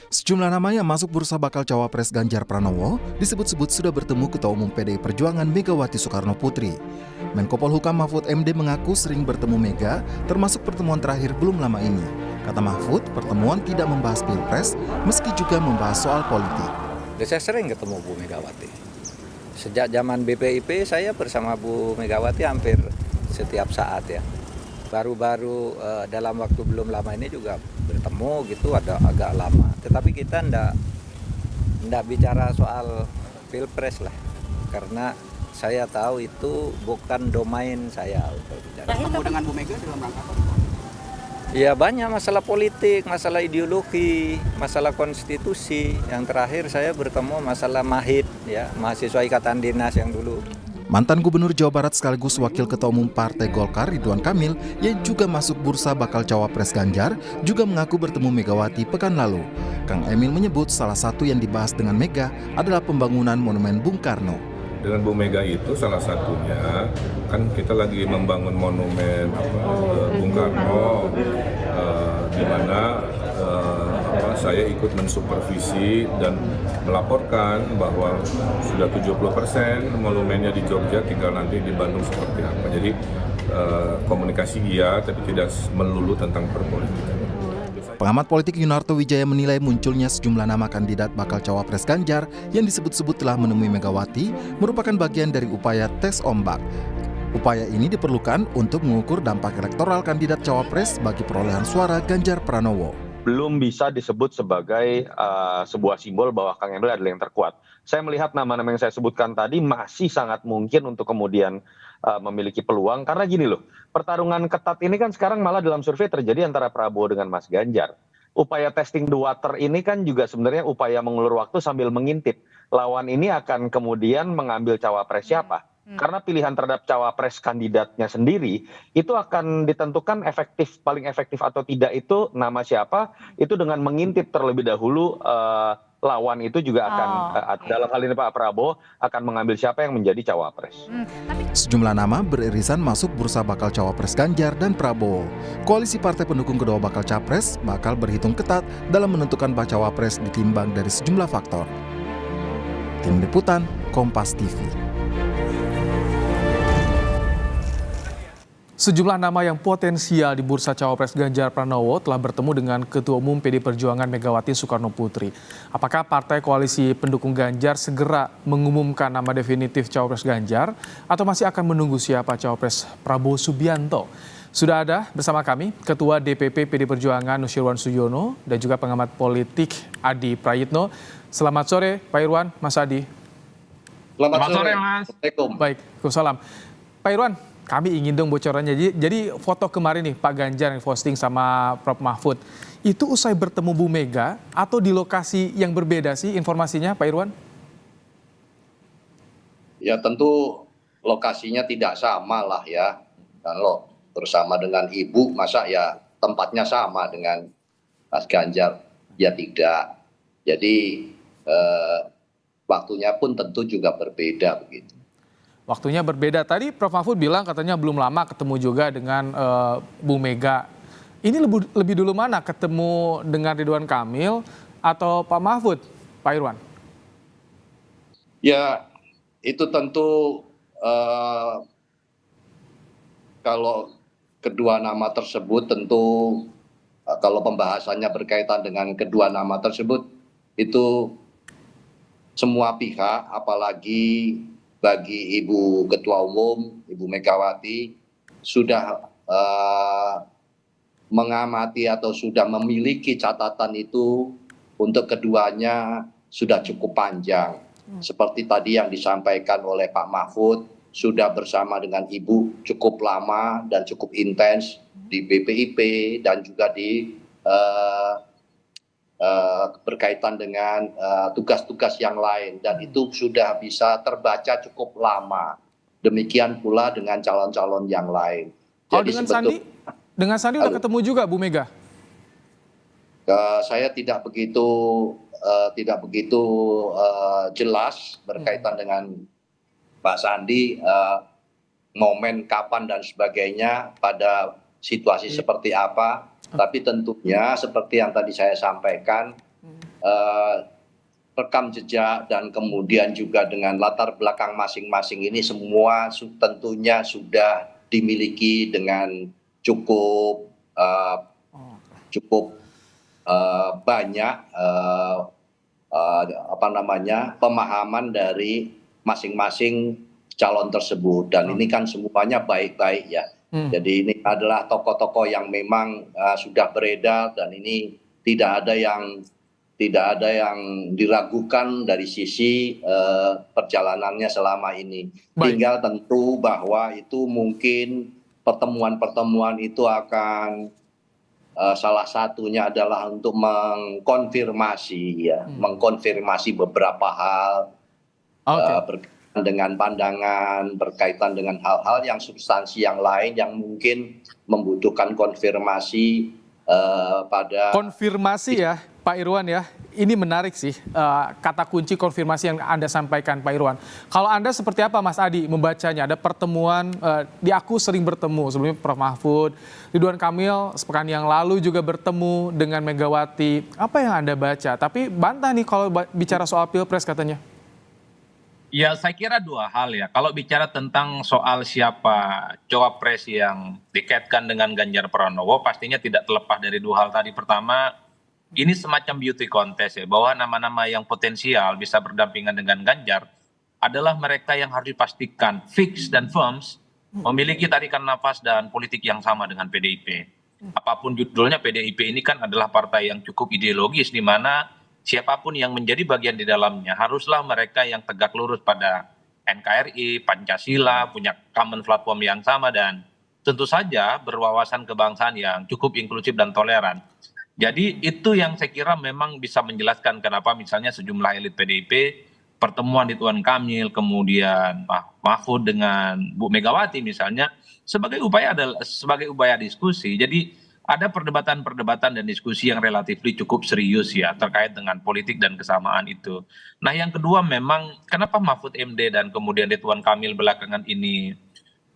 Sejumlah nama yang masuk bursa bakal cawapres Ganjar Pranowo disebut-sebut sudah bertemu Ketua Umum PDI Perjuangan Megawati Soekarno Putri. Menko Polhukam Mahfud MD mengaku sering bertemu Mega, termasuk pertemuan terakhir belum lama ini. Kata Mahfud, pertemuan tidak membahas pilpres, meski juga membahas soal politik. Saya sering ketemu Bu Megawati. Sejak zaman BPIP saya bersama Bu Megawati hampir setiap saat ya. Baru-baru dalam waktu belum lama ini juga bertemu gitu, ada agak lama. Tetapi kita ndak bicara soal pilpres lah, karena saya tahu itu bukan domain saya untuk bicara. Ketemu dengan Bu Mega dalam rangka apa? Ya banyak masalah politik, masalah ideologi, masalah konstitusi. Yang terakhir saya bertemu masalah MAHID, ya mahasiswa ikatan dinas yang dulu. Mantan Gubernur Jawa Barat sekaligus Wakil Ketua Umum Partai Golkar Ridwan Kamil yang juga masuk bursa bakal cawapres Ganjar juga mengaku bertemu Megawati pekan lalu. Kang Emil menyebut salah satu yang dibahas dengan Mega adalah pembangunan Monumen Bung Karno. Dengan Bu Mega itu salah satunya kan kita lagi membangun monumen Bung Karno, di mana saya ikut mensupervisi dan melaporkan bahwa sudah 70% monumennya di Jogja, tinggal nanti di Bandung seperti apa. Jadi komunikasi iya, tapi tidak melulu tentang perpolitikan. Pengamat politik Yunarto Wijaya menilai munculnya sejumlah nama kandidat bakal cawapres Ganjar yang disebut-sebut telah menemui Megawati merupakan bagian dari upaya tes ombak. Upaya ini diperlukan untuk mengukur dampak elektoral kandidat cawapres bagi perolehan suara Ganjar Pranowo. Belum bisa disebut sebagai sebuah simbol bahwa Kang Emil adalah yang terkuat. Saya melihat nama-nama yang saya sebutkan tadi masih sangat mungkin untuk kemudian memiliki peluang, karena gini loh, pertarungan ketat ini kan sekarang malah dalam survei terjadi antara Prabowo dengan Mas Ganjar. Upaya testing the water ini kan juga sebenarnya upaya mengulur waktu sambil mengintip lawan ini akan kemudian mengambil cawapres siapa. Karena pilihan terhadap cawapres kandidatnya sendiri itu akan ditentukan paling efektif atau tidak itu nama siapa, itu dengan mengintip terlebih dahulu lawan itu juga akan dalam hal ini Pak Prabowo akan mengambil siapa yang menjadi cawapres. Sejumlah nama beririsan masuk bursa bakal cawapres Ganjar dan Prabowo. Koalisi partai pendukung kedua bakal capres bakal berhitung ketat dalam menentukan bacawa pres ditimbang dari sejumlah faktor. Tim Liputan, Kompas TV. Sejumlah nama yang potensial di bursa cawapres Ganjar Pranowo telah bertemu dengan Ketua Umum PDI Perjuangan Megawati Soekarno Putri. Apakah partai koalisi pendukung Ganjar segera mengumumkan nama definitif cawapres Ganjar atau masih akan menunggu siapa cawapres Prabowo Subianto? Sudah ada bersama kami Ketua DPP PDI Perjuangan Nusirwan Suyono dan juga pengamat politik Adi Prayitno. Selamat sore Pak Irwan, Mas Adi. Selamat sore Mas. Assalamualaikum. Baik, Waalaikumsalam. Pak Irwan, kami ingin dong bocorannya. Jadi foto kemarin nih Pak Ganjar yang posting sama Prof Mahfud, itu usai bertemu Bu Mega atau di lokasi yang berbeda sih informasinya Pak Irwan? Ya tentu lokasinya tidak sama lah ya. Kalau bersama dengan Ibu masa ya tempatnya sama dengan Mas Ganjar? Ya tidak. Jadi waktunya pun tentu juga berbeda begitu. Waktunya berbeda. Tadi Prof Mahfud bilang katanya belum lama ketemu juga dengan Bu Mega. Ini lebih dulu mana, ketemu dengan Ridwan Kamil atau Pak Mahfud, Pak Irwan? Ya itu tentu kalau kedua nama tersebut tentu kalau pembahasannya berkaitan dengan kedua nama tersebut itu semua pihak apalagi bagi Ibu Ketua Umum, Ibu Megawati, sudah mengamati atau sudah memiliki catatan itu untuk keduanya sudah cukup panjang. Seperti tadi yang disampaikan oleh Pak Mahfud, sudah bersama dengan Ibu cukup lama dan cukup intens di BPIP dan juga di berkaitan dengan tugas-tugas yang lain dan itu sudah bisa terbaca cukup lama. Demikian pula dengan calon-calon yang lain. Kalau dengan Sandi udah ketemu juga Bu Mega? Saya tidak begitu jelas berkaitan dengan Pak Sandi, momen kapan dan sebagainya pada situasi seperti apa. Tapi tentunya seperti yang tadi saya sampaikan, eh, rekam jejak dan kemudian juga dengan latar belakang masing-masing ini semua tentunya sudah dimiliki dengan cukup banyak pemahaman dari masing-masing calon tersebut, dan ini kan semuanya baik-baik ya. Jadi ini adalah tokoh-tokoh yang memang sudah beredar, dan ini tidak ada yang diragukan dari sisi perjalanannya selama ini. Tinggal tentu bahwa itu mungkin pertemuan-pertemuan itu akan salah satunya adalah untuk mengkonfirmasi beberapa hal berkaitan dengan pandangan, berkaitan dengan hal-hal yang substansi yang lain yang mungkin membutuhkan konfirmasi pada konfirmasi ya Pak Irwan ya. Ini menarik sih kata kunci konfirmasi yang Anda sampaikan Pak Irwan. Kalau Anda seperti apa Mas Adi membacanya? Ada pertemuan diaku sering bertemu sebelumnya Prof Mahfud, Ridwan Kamil sepekan yang lalu juga bertemu dengan Megawati. Apa yang Anda baca? Tapi bantah nih kalau bicara soal Pilpres katanya. Ya, saya kira dua hal ya. Kalau bicara tentang soal siapa cawapres yang dikaitkan dengan Ganjar Pranowo, pastinya tidak terlepas dari dua hal tadi. Pertama, ini semacam beauty contest ya, bahwa nama-nama yang potensial bisa berdampingan dengan Ganjar adalah mereka yang harus dipastikan fix dan firms memiliki tarikan nafas dan politik yang sama dengan PDIP. Apapun judulnya, PDIP ini kan adalah partai yang cukup ideologis, di mana siapapun yang menjadi bagian di dalamnya haruslah mereka yang tegak lurus pada NKRI, Pancasila, punya common platform yang sama, dan tentu saja berwawasan kebangsaan yang cukup inklusif dan toleran. Jadi itu yang saya kira memang bisa menjelaskan kenapa misalnya sejumlah elit PDIP pertemuan Ridwan Kamil, kemudian Mahfud dengan Bu Megawati misalnya sebagai upaya diskusi. Jadi ada perdebatan-perdebatan dan diskusi yang relatif cukup serius ya terkait dengan politik dan kesamaan itu. Nah yang kedua memang kenapa Mahfud MD dan kemudian Ridwan Kamil belakangan ini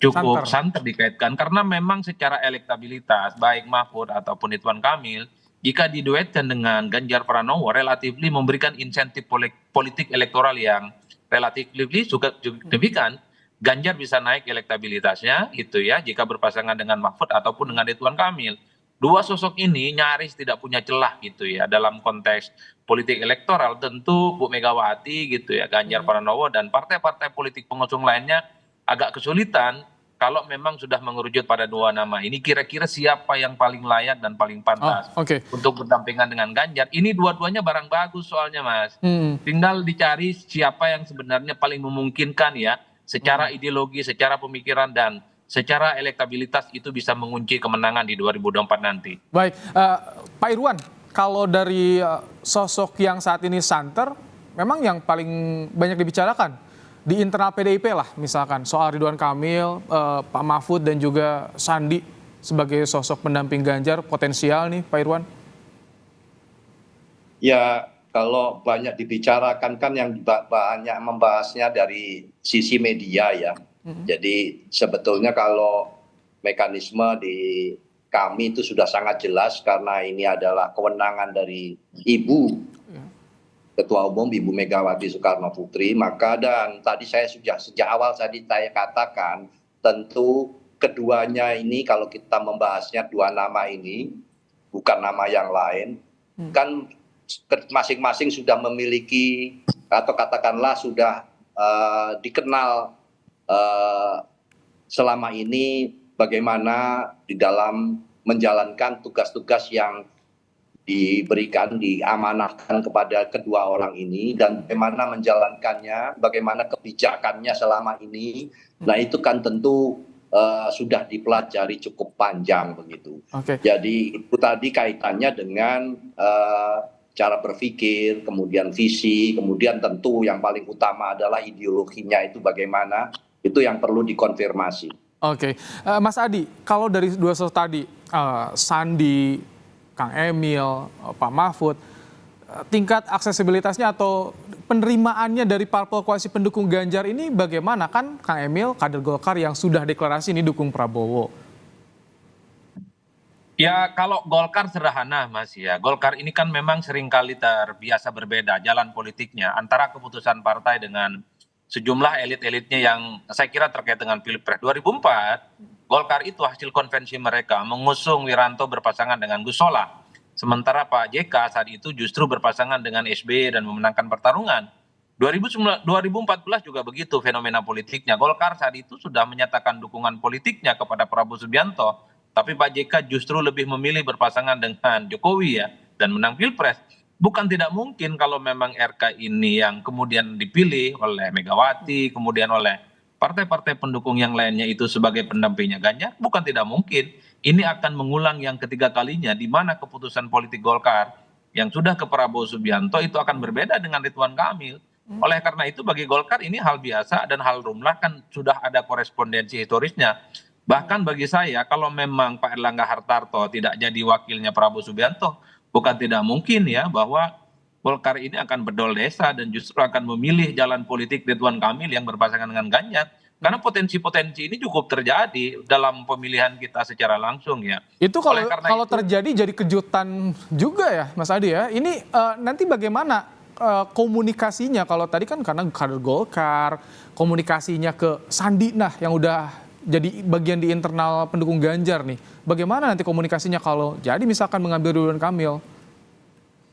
cukup santer dikaitkan, karena memang secara elektabilitas baik Mahfud ataupun Ridwan Kamil jika diduetkan dengan Ganjar Pranowo relatif memberikan insentif politik elektoral yang relatif signifikan. Ganjar bisa naik elektabilitasnya gitu ya jika berpasangan dengan Mahfud ataupun dengan Ridwan Kamil. Dua sosok ini nyaris tidak punya celah gitu ya dalam konteks politik elektoral. Tentu Bu Megawati gitu ya, Ganjar Pranowo dan partai-partai politik pengusung lainnya agak kesulitan kalau memang sudah mengerucut pada dua nama ini, kira-kira siapa yang paling layak dan paling pantas untuk berdampingan dengan Ganjar. Ini dua-duanya barang bagus soalnya Mas. Tinggal dicari siapa yang sebenarnya paling memungkinkan ya secara ideologi, secara pemikiran dan secara elektabilitas itu bisa mengunci kemenangan di 2024 nanti. Baik, Pak Irwan, kalau dari sosok yang saat ini santer, memang yang paling banyak dibicarakan di internal PDIP lah, misalkan soal Ridwan Kamil, Pak Mahfud dan juga Sandi sebagai sosok pendamping Ganjar potensial nih Pak Irwan. Ya kalau banyak dibicarakan kan yang banyak membahasnya dari sisi media ya. Jadi sebetulnya kalau mekanisme di kami itu sudah sangat jelas karena ini adalah kewenangan dari Ibu Ketua Umum Ibu Megawati Soekarno Putri, maka dan tadi saya sudah sejak awal tadi saya katakan tentu keduanya ini kalau kita membahasnya dua nama ini bukan nama yang lain kan masing-masing sudah memiliki atau katakanlah sudah dikenal selama ini bagaimana di dalam menjalankan tugas-tugas yang diberikan, diamanahkan kepada kedua orang ini dan bagaimana menjalankannya, bagaimana kebijakannya selama ini. Nah itu kan tentu sudah dipelajari cukup panjang begitu. Jadi itu tadi kaitannya dengan cara berpikir, kemudian visi, kemudian tentu yang paling utama adalah ideologinya itu bagaimana, itu yang perlu dikonfirmasi. Mas Adi, kalau dari dua sosok tadi, Sandi, Kang Emil, Pak Mahfud, tingkat aksesibilitasnya atau penerimaannya dari parpol koalisi pendukung Ganjar ini bagaimana? Kan Kang Emil kader Golkar yang sudah deklarasi ini dukung Prabowo. Ya kalau Golkar sederhana Mas ya, Golkar ini kan memang seringkali terbiasa berbeda jalan politiknya antara keputusan partai dengan sejumlah elit-elitnya yang saya kira terkait dengan Pilpres 2004, Golkar itu hasil konvensi mereka mengusung Wiranto berpasangan dengan Gus Solah. Sementara Pak JK saat itu justru berpasangan dengan SBY dan memenangkan pertarungan. 2014 juga begitu fenomena politiknya. Golkar saat itu sudah menyatakan dukungan politiknya kepada Prabowo Subianto. Tapi Pak JK justru lebih memilih berpasangan dengan Jokowi ya dan menang Pilpres. Bukan tidak mungkin kalau memang RK ini yang kemudian dipilih oleh Megawati, kemudian oleh partai-partai pendukung yang lainnya itu sebagai pendampingnya Ganjar, bukan tidak mungkin. Ini akan mengulang yang ketiga kalinya di mana keputusan politik Golkar yang sudah ke Prabowo Subianto itu akan berbeda dengan Ridwan Kamil. Oleh karena itu bagi Golkar ini hal biasa dan hal lumrah kan sudah ada korespondensi historisnya. Bahkan bagi saya kalau memang Pak Erlangga Hartarto tidak jadi wakilnya Prabowo Subianto, bukan tidak mungkin ya bahwa Golkar ini akan berdol desa dan justru akan memilih jalan politik Ridwan Kamil yang berpasangan dengan Ganjar. Karena potensi-potensi ini cukup terjadi dalam pemilihan kita secara langsung ya. Itu kalau terjadi jadi kejutan juga ya Mas Adi ya. Ini nanti bagaimana komunikasinya, kalau tadi kan karena kader Golkar, komunikasinya ke Sandi nah yang udah jadi bagian di internal pendukung Ganjar nih. Bagaimana nanti komunikasinya kalau jadi misalkan mengambil Ridwan Kamil?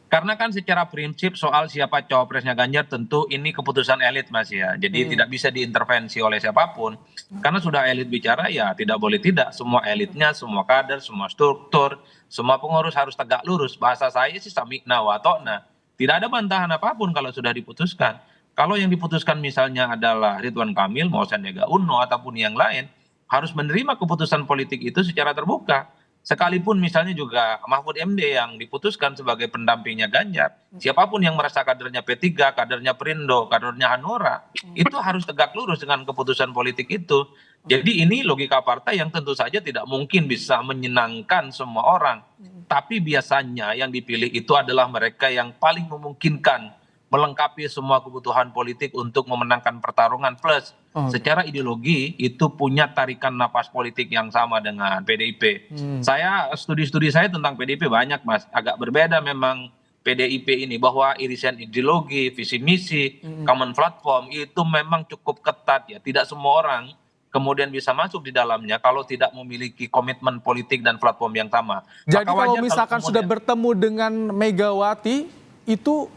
Karena kan secara prinsip soal siapa cawapresnya Ganjar tentu ini keputusan elit Mas ya. Jadi tidak bisa diintervensi oleh siapapun. Karena sudah elit bicara ya tidak boleh tidak. Semua elitnya, semua kader, semua struktur, semua pengurus harus tegak lurus. Bahasa saya sih samikna wa ta'na. Tidak ada bantahan apapun kalau sudah diputuskan. Kalau yang diputuskan misalnya adalah Ridwan Kamil, mau Sandiaga Uno ataupun yang lain, harus menerima keputusan politik itu secara terbuka. Sekalipun misalnya juga Mahfud MD yang diputuskan sebagai pendampingnya Ganjar, siapapun yang merasa kadernya P3, kadernya Perindo, kadernya Hanura, itu harus tegak lurus dengan keputusan politik itu. Jadi ini logika partai yang tentu saja tidak mungkin bisa menyenangkan semua orang. Tapi biasanya yang dipilih itu adalah mereka yang paling memungkinkan melengkapi semua kebutuhan politik untuk memenangkan pertarungan plus secara ideologi itu punya tarikan napas politik yang sama dengan PDIP. Saya studi saya tentang PDIP banyak Mas, agak berbeda memang PDIP ini bahwa irisan ideologi, visi misi, common platform itu memang cukup ketat ya. Tidak semua orang kemudian bisa masuk di dalamnya kalau tidak memiliki komitmen politik dan platform yang sama. Jadi kalau misalkan sudah bertemu dengan Megawati itu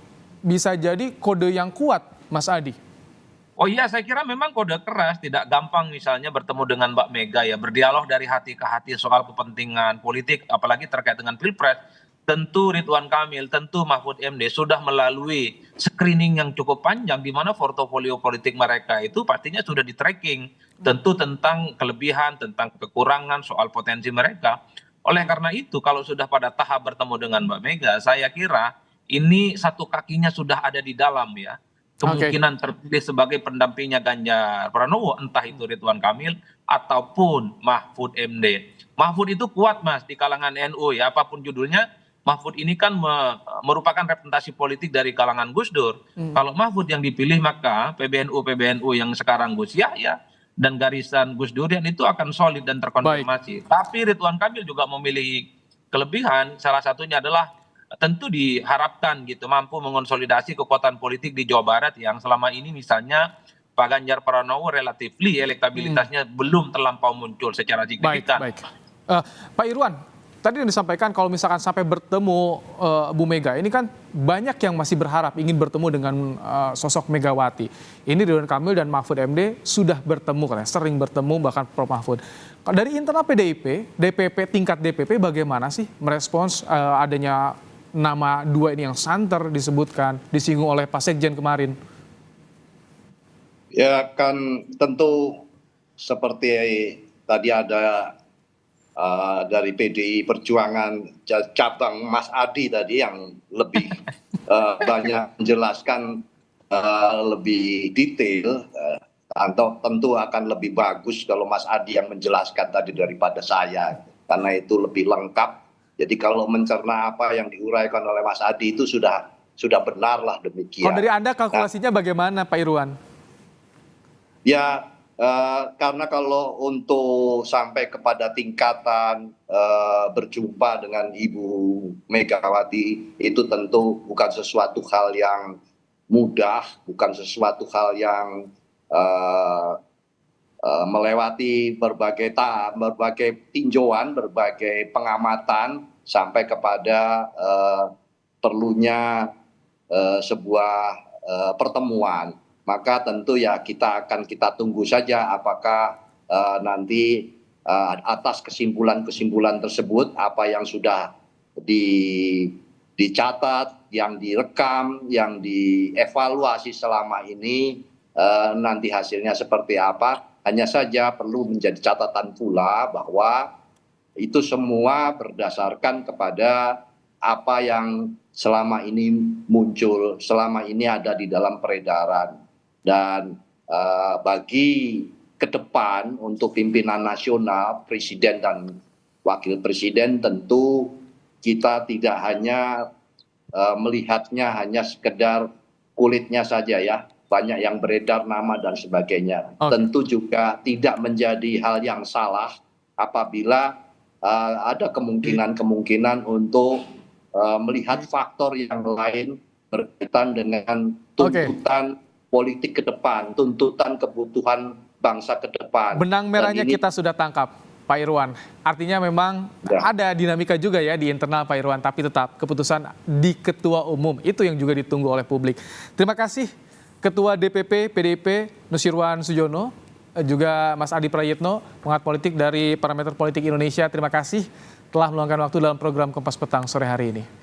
bisa jadi kode yang kuat, Mas Adi. Oh iya, saya kira memang kode keras, tidak gampang misalnya bertemu dengan Mbak Mega ya, berdialog dari hati ke hati soal kepentingan politik, apalagi terkait dengan Pilpres. Tentu Ridwan Kamil, tentu Mahfud MD sudah melalui screening yang cukup panjang di mana portofolio politik mereka itu pastinya sudah di tracking, tentu tentang kelebihan, tentang kekurangan, soal potensi mereka. Oleh karena itu, kalau sudah pada tahap bertemu dengan Mbak Mega, saya kira ini satu kakinya sudah ada di dalam ya. Kemungkinan terpilih sebagai pendampingnya Ganjar Pranowo, entah itu Ridwan Kamil ataupun Mahfud MD. Mahfud itu kuat Mas di kalangan NU ya, apapun judulnya. Mahfud ini kan merupakan representasi politik dari kalangan Gus Dur. Kalau Mahfud yang dipilih maka PBNU yang sekarang Gus Yahya dan garisan Gus Durian itu akan solid dan terkonfirmasi. Tapi Ridwan Kamil juga memiliki kelebihan, salah satunya adalah tentu diharapkan gitu mampu mengonsolidasi kekuatan politik di Jawa Barat yang selama ini misalnya Pak Ganjar Pranowo relatifly elektabilitasnya belum terlampau muncul secara signifikan. Baik. Pak Irwan, tadi yang disampaikan kalau misalkan sampai bertemu Bu Mega, ini kan banyak yang masih berharap ingin bertemu dengan sosok Megawati. Ini Ridwan Kamil dan Mahfud MD sudah bertemu kan, sering bertemu bahkan Prof Mahfud. Dari internal PDIP, DPP tingkat DPP bagaimana sih merespons adanya nama dua ini yang santer disebutkan, disinggung oleh Pak Sekjen kemarin? Ya kan tentu seperti tadi ada dari PDI Perjuangan cabang Mas Adi tadi yang lebih banyak menjelaskan lebih detail, atau tentu akan lebih bagus kalau Mas Adi yang menjelaskan tadi daripada saya, karena itu lebih lengkap. Jadi kalau mencerna apa yang diuraikan oleh Mas Adi itu sudah benar lah demikian. Kalau dari Anda kalkulasinya bagaimana Pak Irwan? Ya Karena kalau untuk sampai kepada tingkatan berjumpa dengan Ibu Megawati itu tentu bukan sesuatu hal yang mudah, bukan sesuatu hal yang melewati berbagai tinjauan, berbagai pengamatan sampai kepada perlunya sebuah pertemuan. Maka tentu ya kita tunggu saja apakah nanti atas kesimpulan-kesimpulan tersebut apa yang sudah dicatat, yang direkam, yang dievaluasi selama ini nanti hasilnya seperti apa. Hanya saja perlu menjadi catatan pula bahwa itu semua berdasarkan kepada apa yang selama ini muncul, selama ini ada di dalam peredaran. Dan bagi ke depan untuk pimpinan nasional, presiden dan wakil presiden tentu kita tidak hanya melihatnya hanya sekedar kulitnya saja ya. Banyak yang beredar nama dan sebagainya. Tentu juga tidak menjadi hal yang salah apabila ada kemungkinan untuk melihat faktor yang lain berkaitan dengan tuntutan politik ke depan, tuntutan kebutuhan bangsa ke depan. Benang merahnya kita sudah tangkap, Pak Irwan. Artinya memang ada dinamika juga ya di internal Pak Irwan, tapi tetap keputusan di Ketua Umum itu yang juga ditunggu oleh publik. Terima kasih Ketua DPP PDIP Nusirwan Sujono, juga Mas Adi Prayitno, pengamat politik dari Parameter Politik Indonesia. Terima kasih telah meluangkan waktu dalam program Kompas Petang sore hari ini.